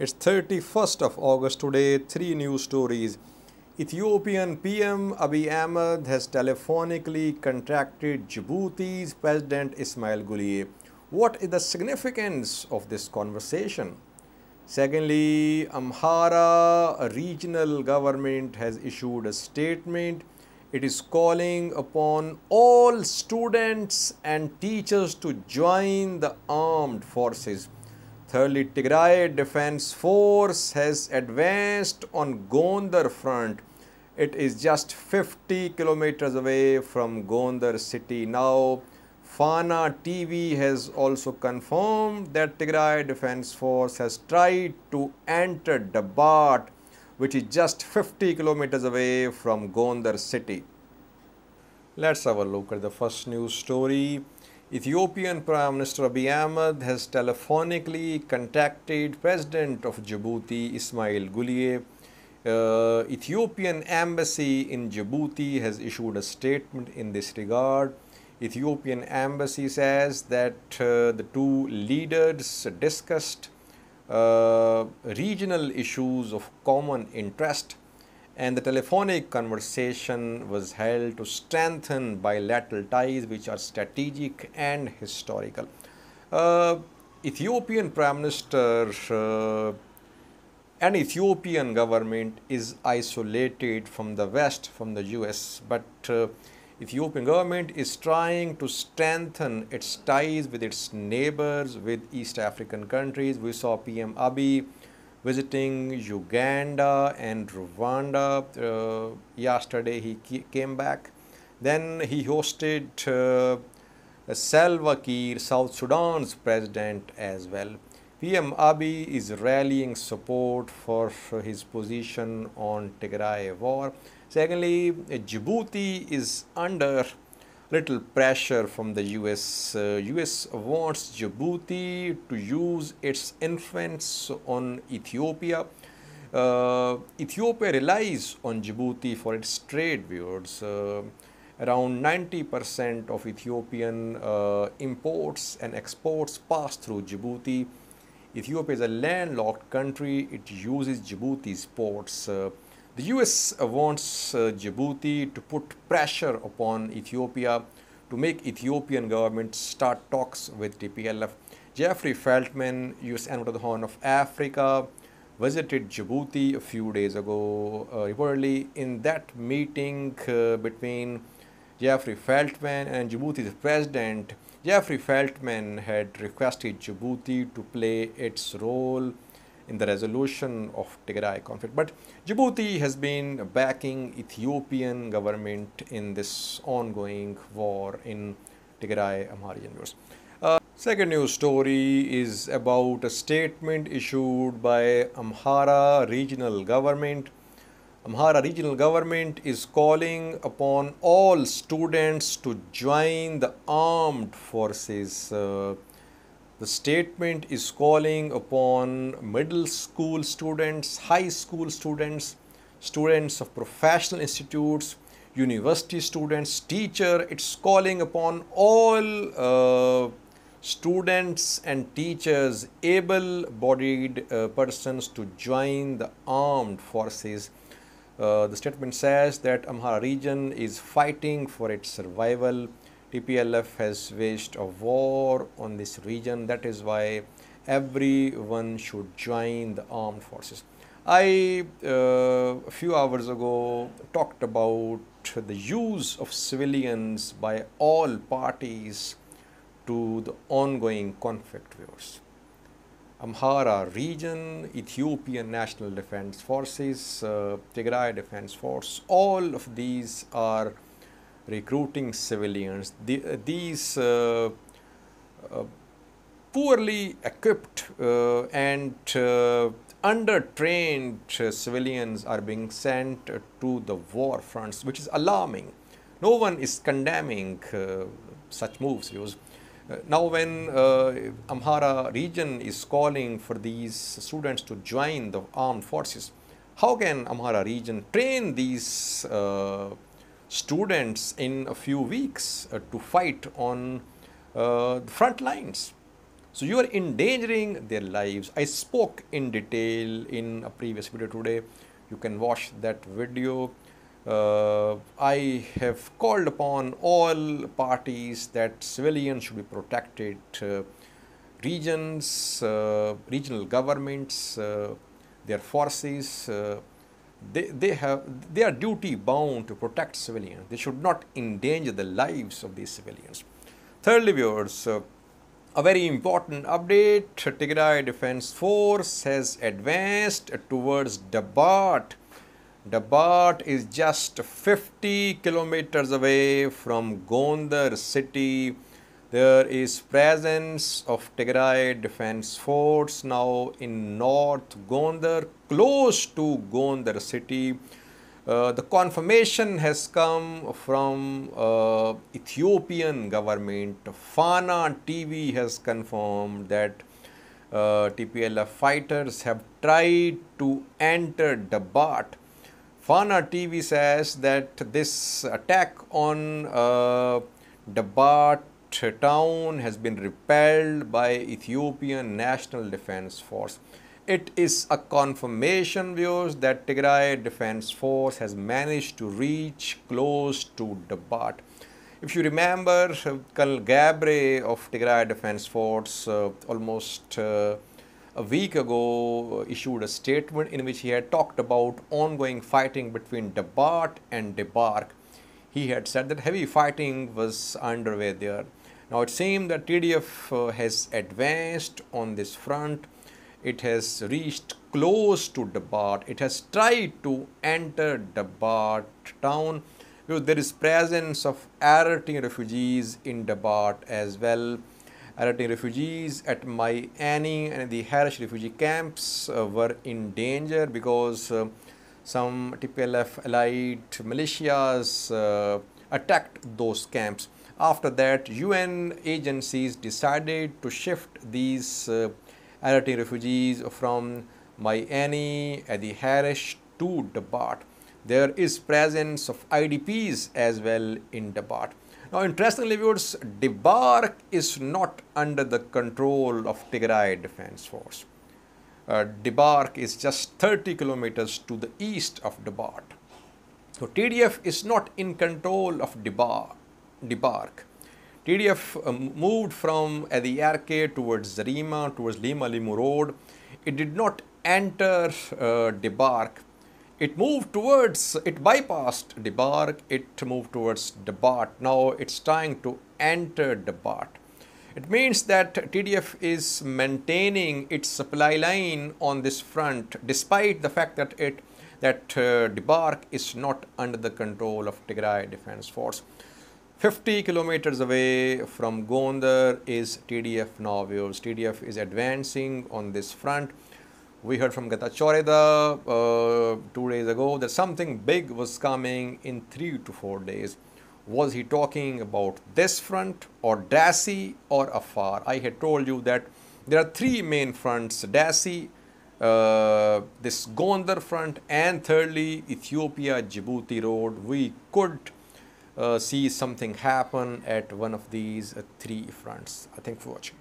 It's 31st of August today. Three news stories. Ethiopian PM Abiy Ahmed has telephonically contacted Djibouti's President Ismail Guliye. What is the significance of this conversation? Secondly, Amhara regional government has issued a statement. It is calling upon all students and teachers to join the armed forces. Thirdly, Tigray Defense Force has advanced on Gondar front. It is just 50 kilometers away from Gondar city now. Fana TV has also confirmed that Tigray Defense Force has tried to enter Dabat, which is just 50 kilometers away from Gondar city. Let's have a look at the first news story. Ethiopian Prime Minister Abiy Ahmed has telephonically contacted President of Djibouti Ismail Guliye. Ethiopian embassy in Djibouti has issued a statement in this regard. Ethiopian embassy says that the two leaders discussed regional issues of common interest, and the telephonic conversation was held to strengthen bilateral ties which are strategic and historical. Ethiopian Prime Minister and Ethiopian government is isolated from the West, from the US, but Ethiopian government is trying to strengthen its ties with its neighbors, with East African countries. We saw PM Abiy visiting Uganda and Rwanda. Yesterday he came back. Then he hosted Salva Kiir, South Sudan's president, as well. PM Abiy is rallying support for his position on Tigray war. Secondly, Djibouti is under little pressure from the US. US wants Djibouti to use its influence on Ethiopia. Ethiopia relies on Djibouti for its trade routes. Around 90% of Ethiopian imports and exports pass through Djibouti. Ethiopia is a landlocked country. It uses Djibouti's ports. The US wants Djibouti to put pressure upon Ethiopia to make Ethiopian government start talks with TPLF. Jeffrey Feltman, US envoy to the Horn of Africa, visited Djibouti a few days ago. Reportedly, in that meeting between Jeffrey Feltman and Djibouti's president, Jeffrey Feltman had requested Djibouti to play its role in the resolution of Tigray conflict. But Djibouti has been backing Ethiopian government in this ongoing war in Tigray, Amhara region. Second news story is about a statement issued by Amhara regional government. Amhara regional government is calling upon all students to join the armed forces. The statement is calling upon middle school students, high school students, students of professional institutes, university students, teachers. It's calling upon all students and teachers, able-bodied persons to join the armed forces. The statement says that Amhara region is fighting for its survival. TPLF has waged a war on this region. That is why everyone should join the armed forces. I, a few hours ago, talked about the use of civilians by all parties to the ongoing conflict wars. Amhara region, Ethiopian National Defense Forces, Tigray Defense Force, all of these are recruiting civilians. These poorly equipped and undertrained civilians are being sent to the war fronts, which is alarming. No one is condemning such moves. Now when Amhara region is calling for these students to join the armed forces, how can Amhara region train these students in a few weeks to fight on the front lines? So you are endangering their lives. I spoke in detail in a previous video today. You can watch that video. I have called upon all parties that civilians should be protected. Regional governments, their forces, they are duty bound to protect civilians. They should not endanger the lives of these civilians. Thirdly, viewers, a very important update: Tigray Defense Force has advanced towards Dabat. Dabat is just 50 kilometers away from Gondar city. There is presence of Tigray Defense Force now in North Gondar, close to Gondar city. The confirmation has come from Ethiopian government. Fana TV has confirmed that TPLF fighters have tried to enter Dabat. Fana TV says that this attack on Dabat town has been repelled by Ethiopian National Defense Force. It is a confirmation, viewers, that Tigray Defense Force has managed to reach close to Dabat. If you remember, Colonel Gabre of Tigray Defense Force almost a week ago issued a statement in which he had talked about ongoing fighting between Dabat and Debark. He had said that heavy fighting was underway there. Now it seems that TDF has advanced on this front. It has reached close to Dabat. It has tried to enter Dabat town. There is presence of Eritrean refugees in Dabat as well. Eritrean refugees at Mayani and the Harish refugee camps were in danger because some TPLF allied militias attacked those camps. After that, UN agencies decided to shift these Eritrean refugees from Mayani and the Harish to Dabat. There is presence of IDPs as well in Dabat. Now, interestingly, viewers, Dabat is not under the control of Tigray Defense Force. Dabat is just 30 kilometers to the east of Dabat. So, TDF is not in control of Dabat. TDF moved from Adi Arcade towards Zarima, towards Lima Limu Road. It did not enter Dabat. It bypassed Dabat, it moved towards Dabat. Now it's trying to enter Dabat. It means that TDF is maintaining its supply line on this front, despite the fact that Dabat is not under the control of Tigray Defense Force. 50 kilometers away from Gondar is TDF now, viewers. TDF is advancing on this front. We heard from Getachoreda 2 days ago that something big was coming in 3 to 4 days. Was he talking about this front or Dassi or Afar? I had told you that there are 3 main fronts: Dassi, this Gondar front, and thirdly Ethiopia Djibouti road. We could see something happen at one of these 3 fronts. Thank you for watching.